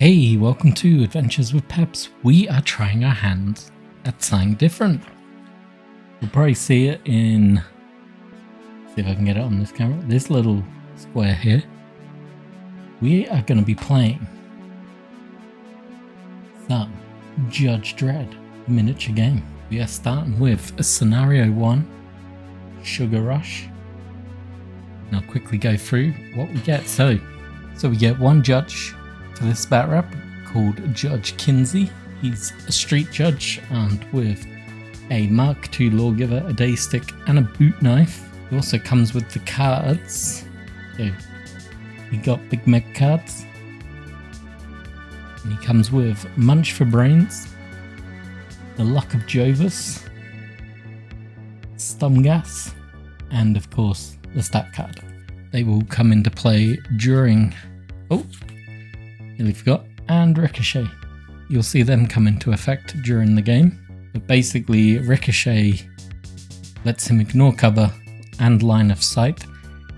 Hey, welcome to Adventures with Peps. We are trying our hands at something different. You'll probably see it in, see if I can get it on this camera, this little square here. We are going to be playing some Judge Dredd miniature game. We are starting with Scenario 1, Sugar Rush. And I'll quickly go through what we get. So we get one judge for this battle rap called Judge Kinsey. He's a street judge armed with a Mark II lawgiver, a day stick, and a boot knife. He also comes with the cards. So he got Big Meg cards. And he comes with Munch for Brains, the Luck of Jovis, Stumgas, and of course the stat card. They will come into play during... Oh! Nearly forgot. And Ricochet. You'll see them come into effect during the game. But basically, Ricochet lets him ignore cover and line of sight.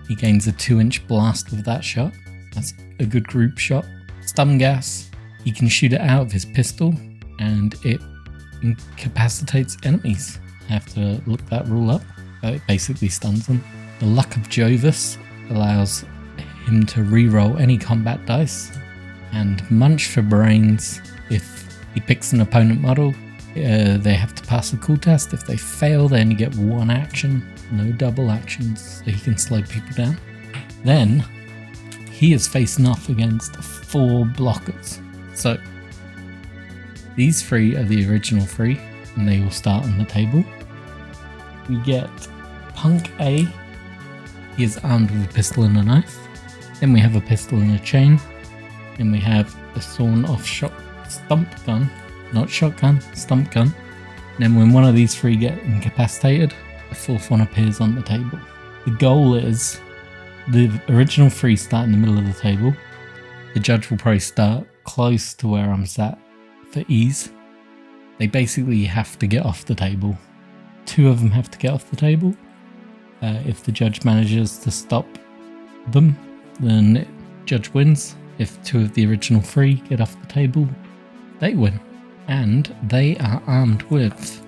He gains a 2-inch blast with that shot. That's a good group shot. Stun gas. He can shoot it out of his pistol and it incapacitates enemies. I have to look that rule up. But it basically stuns them. The Luck of Jovis allows him to re-roll any combat dice. And Munch for Brains, if he picks an opponent model, they have to pass a cool test. If they fail, they only get one action, no double actions, so he can slow people down. Then, he is facing off against 4 blockers. So, these 3 are the original 3, and they will start on the table. We get Punk A. He is armed with a pistol and a knife. Then we have a pistol and a chain. Then we have a sawn-off stump gun, not shotgun, stump gun. And then when one of these 3 get incapacitated, the 4th one appears on the table. The goal is the original 3 start in the middle of the table. The judge will probably start close to where I'm sat for ease. They basically have to get off the table. 2 of them have to get off the table. If the judge manages to stop them, then judge wins. If 2 of the original 3 get off the table, they win. And they are armed with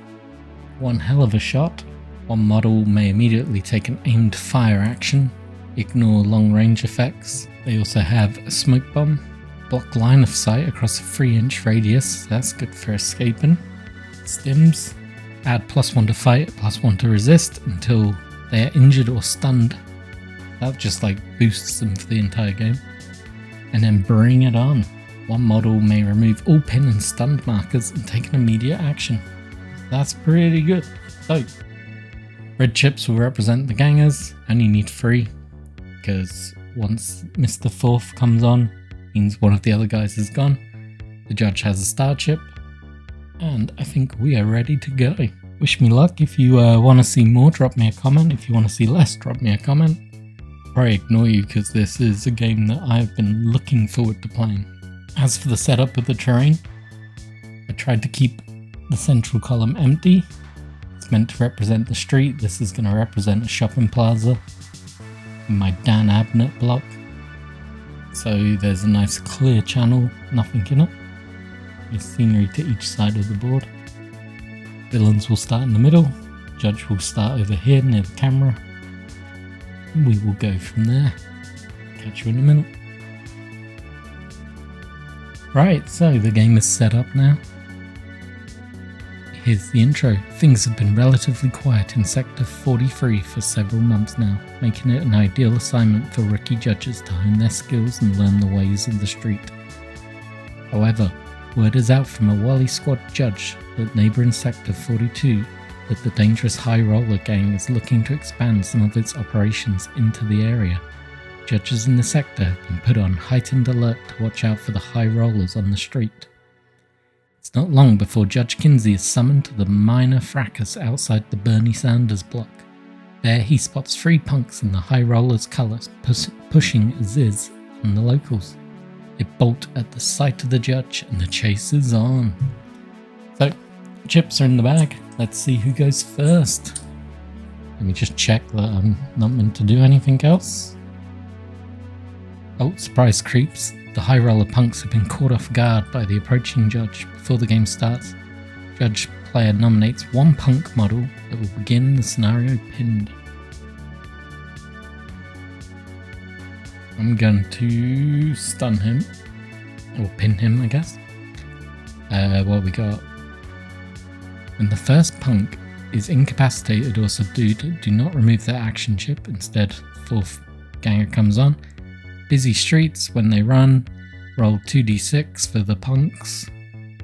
one hell of a shot. One model may immediately take an aimed fire action, ignore long range effects. They also have a smoke bomb, block line of sight across a 3-inch radius, that's good for escaping. Stims, add +1 to fight, +1 to resist until they are injured or stunned. That just like boosts them for the entire game. And then bring it on. One model may remove all pin and stunned markers and take an immediate action. That's pretty good. So, red chips will represent the gangers. Only need 3, because once Mr. 4th comes on, means one of the other guys is gone. The judge has a star chip, and I think we are ready to go. Wish me luck. If you want to see more, drop me a comment. If you want to see less, drop me a comment. Probably ignore you because this is a game that I've been looking forward to playing. As for the setup of the terrain, I tried to keep the central column empty. It's meant to represent the street. This is going to represent a shopping plaza in my Dan Abnett block. So there's a nice clear channel, nothing in it. There's scenery to each side of the board. Villains will start in the middle. Judge will start over here near the camera. We will go from there. Catch you in a minute. Right, so the game is set up now. Here's the intro. Things have been relatively quiet in Sector 43 for several months now, making it an ideal assignment for rookie judges to hone their skills and learn the ways of the street. However, word is out from a Wally Squad judge that neighbouring Sector 42 that the dangerous High Roller gang is looking to expand some of its operations into the area. Judges in the sector have been put on heightened alert to watch out for the High Rollers on the street. It's not long before Judge Kinsey is summoned to the minor fracas outside the Bernie Sanders block. There he spots 3 punks in the High Rollers colours pushing Zziz on the locals. They bolt at the sight of the judge and the chase is on. So, chips are in the bag. Let's see who goes first. Let me just check that I'm not meant to do anything else. Oh, surprise creeps. The high roller punks have been caught off guard by the approaching judge. Before the game starts, judge player nominates one punk model that will begin the scenario pinned. I'm going to stun him, or pin him, I guess. What we got? When the first punk is incapacitated or subdued, do not remove their action chip. Instead, fourth ganger comes on. Busy streets, when they run, roll 2d6 for the punks.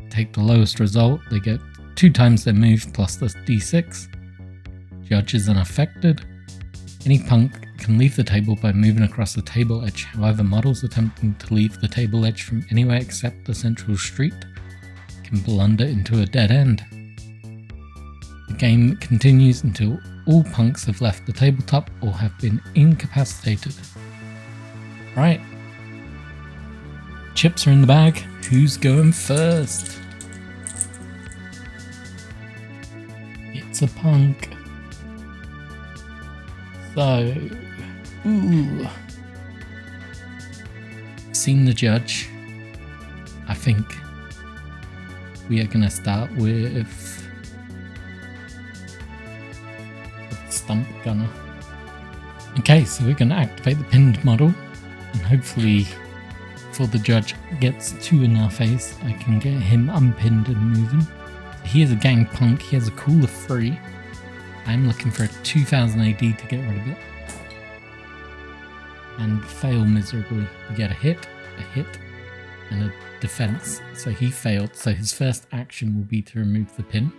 Take the lowest result, they get 2 times their move plus the d6. Judge is unaffected. Any punk can leave the table by moving across the table edge. However, models attempting to leave the table edge from anywhere except the central street can blunder into a dead end. The game continues until all punks have left the tabletop or have been incapacitated. Right. Chips are in the bag. Who's going first? It's a punk. So, seen the judge. I think we are going to start with Stump Gunner. Okay, so we're going to activate the pinned model, and hopefully before the judge gets too in our face, I can get him unpinned and moving. He is a gang punk, he has a cool of 3. I'm looking for a 2000 AD to get rid of it. And fail miserably. You get a hit, and a defense. So he failed, so his first action will be to remove the pin,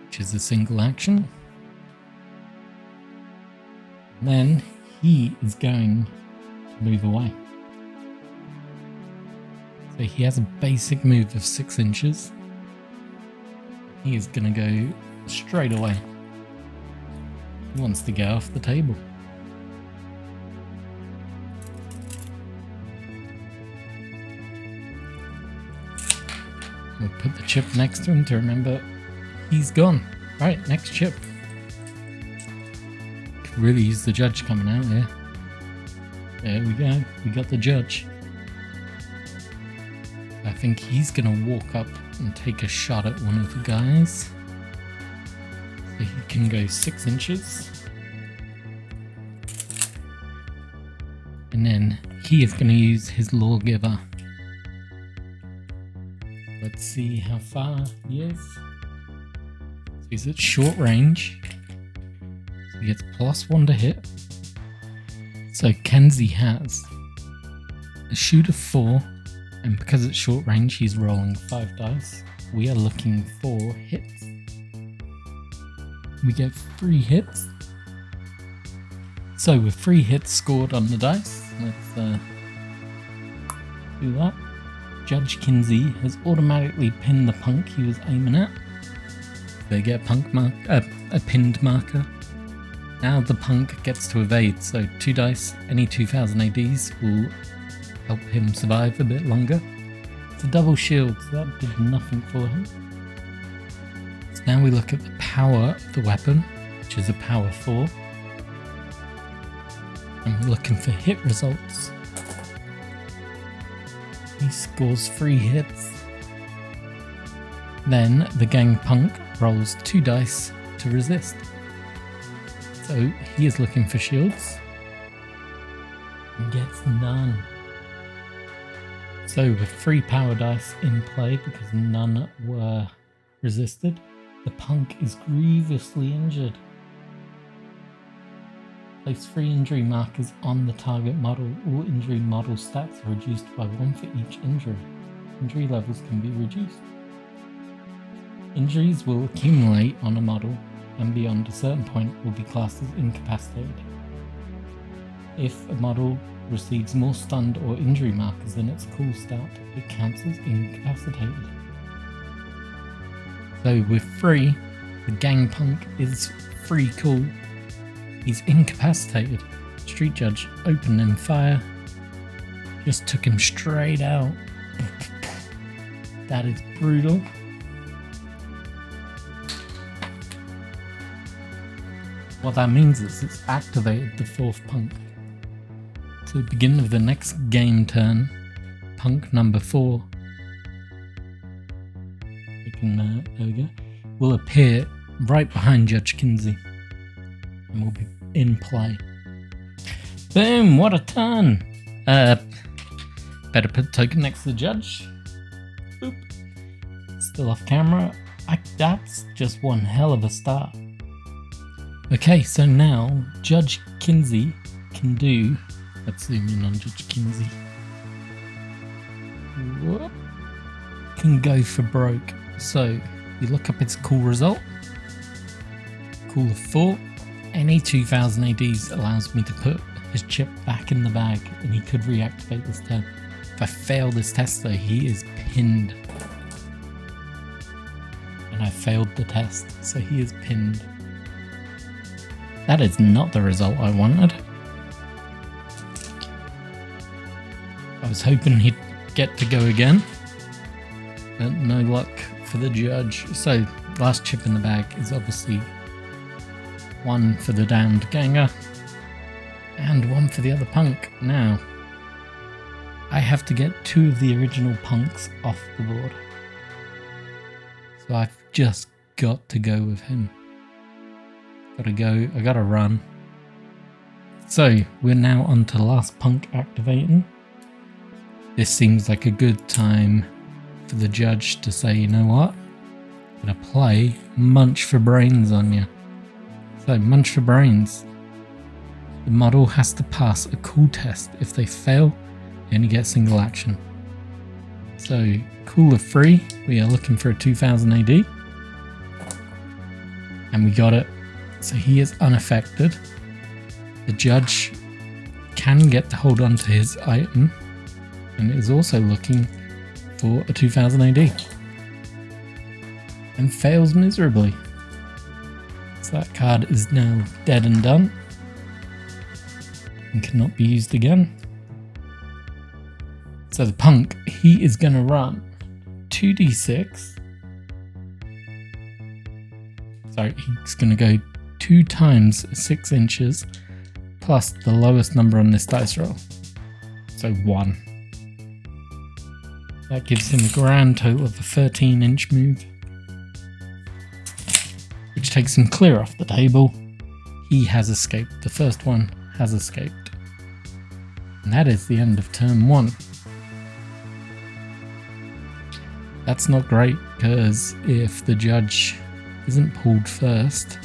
which is a single action. Then he is going to move away. So he has a basic move of 6 inches. He is going to go straight away. He wants to get off the table. We'll put the chip next to him to remember he's gone. Right, next chip. Could really use the judge coming out here. There we go. We got the judge. I think he's going to walk up and take a shot at one of the guys. So he can go 6 inches. And then he is going to use his lawgiver. Let's see how far he is. So he's at short range. So he gets +1 to hit. So Kenzie has a shoot of 4. And because it's short range, he's rolling 5 dice. We are looking for hits. We get 3 hits. So with 3 hits scored on the dice, let's do that. Judge Kinsey has automatically pinned the punk he was aiming at. They get a pinned marker. Now the punk gets to evade, so 2 dice, any 2000 ADs will help him survive a bit longer. It's a double shield, so that did nothing for him. So now we look at the power of the weapon, which is a power 4. And we're looking for hit results. He scores 3 hits. Then the gang punk rolls 2 dice to resist. So he is looking for shields and gets none. So with 3 power dice in play, because none were resisted, the punk is grievously injured. Place 3 injury markers on the target model. All injury model stats are reduced by 1 for each injury. Injury levels can be reduced. Injuries will accumulate on a model and beyond a certain point will be classed as incapacitated. If a model receives more stunned or injury markers than its cool stat, it counts as incapacitated. So with 3, the gang punk is free cool. He's incapacitated. Street judge opened in fire. Just took him straight out. That is brutal. What that means is it's activated the 4th punk. So begin of the next game turn, punk number 4, there we go, will appear right behind Judge Kinsey and will be in play. Boom, what a turn! Better put the token next to the judge. Boop. Still off camera. That's just one hell of a start. Okay, so now Judge Kinsey can do... Let's zoom in on Judge Kinsey. Whoop. Can go for broke. So you look up its cool result. Cool of 4. Any 2000 ADs allows me to put his chip back in the bag and he could reactivate this turn. If I fail this test though, he is pinned. And I failed the test, so he is pinned. That is not the result I wanted. I was hoping he'd get to go again, but no luck for the judge. So last chip in the bag is obviously 1 for the downed ganger and 1 for the other punk. Now I have to get 2 of the original punks off the board, so I've just got to go with him. Gotta go, I gotta run. So we're now on to the last punk activating. This seems like a good time for the judge to say, you know what, I'm gonna play Munch for Brains on you. So Munch for Brains. The model has to pass a cool test. If they fail, they only get single action. So cool of 3, we are looking for a 2000 AD. And we got it. So he is unaffected. The judge can get to hold on to his item and is also looking for a 2000 AD. And fails miserably. So that card is now dead and done. And cannot be used again. So the punk, he is going to run 2d6. Sorry, he's going to go 2 times 6 inches plus the lowest number on this dice roll. So 1. That gives him a grand total of a 13-inch move, which takes him clear off the table. He has escaped. The first one has escaped. And that is the end of turn 1. That's not great, because if the judge isn't pulled first,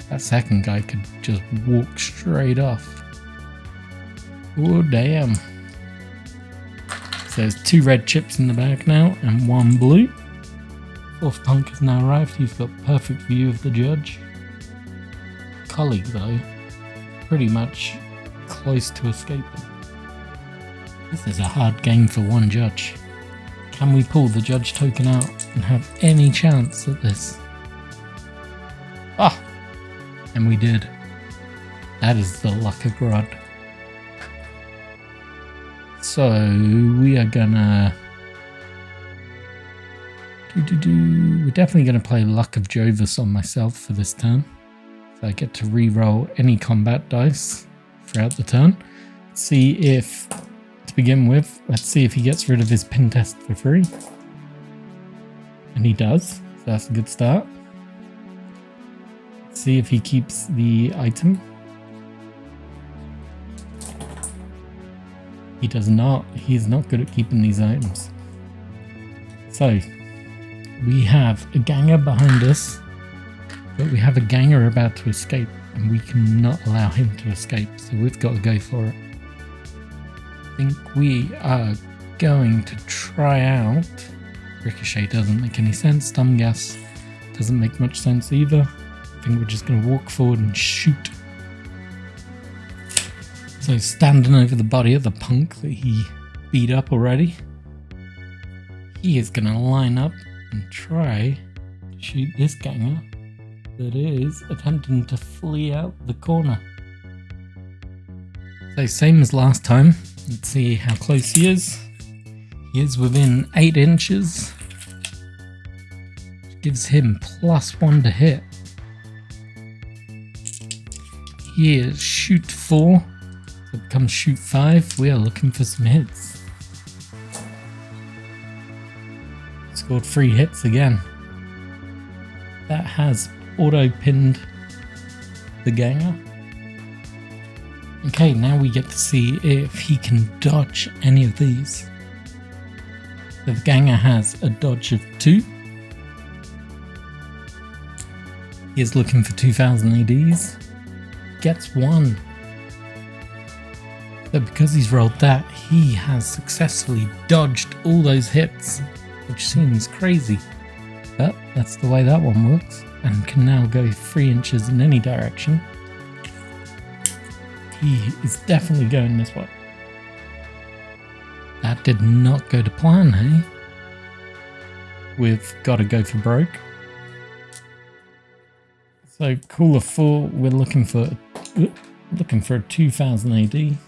that second guy could just walk straight off. Oh damn. So there's 2 red chips in the bag now and 1 blue. 4th punk has now arrived. He's got perfect view of the judge. Colleague though, pretty much close to escaping. This is a hard game for one judge. Can we pull the judge token out and have any chance at this? Ah! And we did. That is the luck of Grod. So we are gonna... We're definitely gonna play Luck of Jovis on myself for this turn. So I get to re-roll any combat dice throughout the turn. See if... To begin with, let's see if he gets rid of his pin test for free. And he does, so that's a good start. Let's see if he keeps the item. He does not. He is not good at keeping these items. So, we have a ganger behind us, but we have a ganger about to escape, and we cannot allow him to escape, so we've got to go for it. I think we are going to try out... Ricochet doesn't make any sense. Stun gas doesn't make much sense either. I think we're just going to walk forward and shoot. So standing over the body of the punk that he beat up already, he is going to line up and try to shoot this ganger that is attempting to flee out the corner. So same as last time. Let's see how close he is. He is within 8 inches. Which gives him +1 to hit. He is shoot 4. So So it becomes shoot 5. We are looking for some hits. Scored 3 hits again. That has auto-pinned the ganger. Okay, now we get to see if he can dodge any of these. So the ganger has a dodge of 2. He is looking for 2000 ADs. Gets 1. So because he's rolled that, he has successfully dodged all those hits, which seems crazy. But that's the way that one works, and can now go 3 inches in any direction. He is definitely going this way. That did not go to plan, hey? We've got to go for broke. So cooler 4, we're looking for a 2000 AD.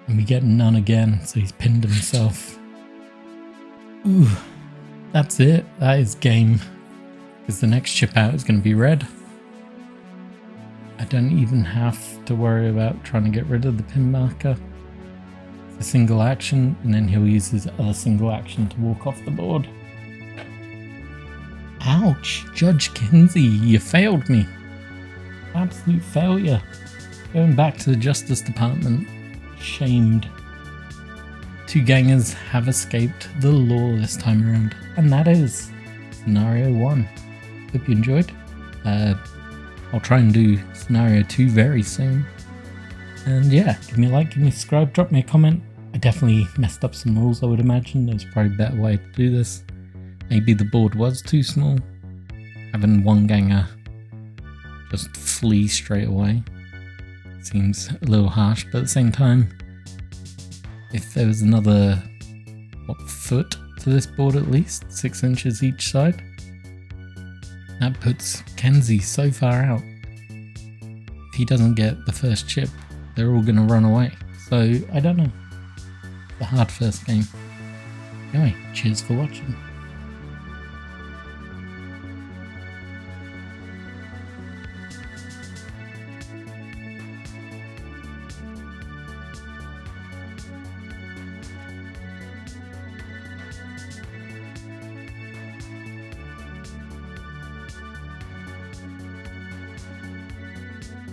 And we get none again, so he's pinned himself. Ooh, that's it. That is game. Because the next chip out is going to be red. I don't even have to worry about trying to get rid of the pin marker. It's a single action, and then he'll use his other single action to walk off the board. Ouch, Judge Kinsey, you failed me. Absolute failure. Going back to the Justice Department. Shamed. 2 gangers have escaped the law this time around, and that is scenario 1. Hope you enjoyed. I'll try and do scenario 2 very soon. And yeah, give me a like, give me a subscribe, drop me a comment. I definitely messed up some rules, I would imagine. There's probably a better way to do this. Maybe the board was too small. Having 1 ganger just flee straight away seems a little harsh, but at the same time, if there was another foot to this board, at least 6 inches each side, that puts Kenzie so far out. If he doesn't get the first chip, they're all going to run away. So I don't know. It's a hard first game. Anyway, cheers for watching.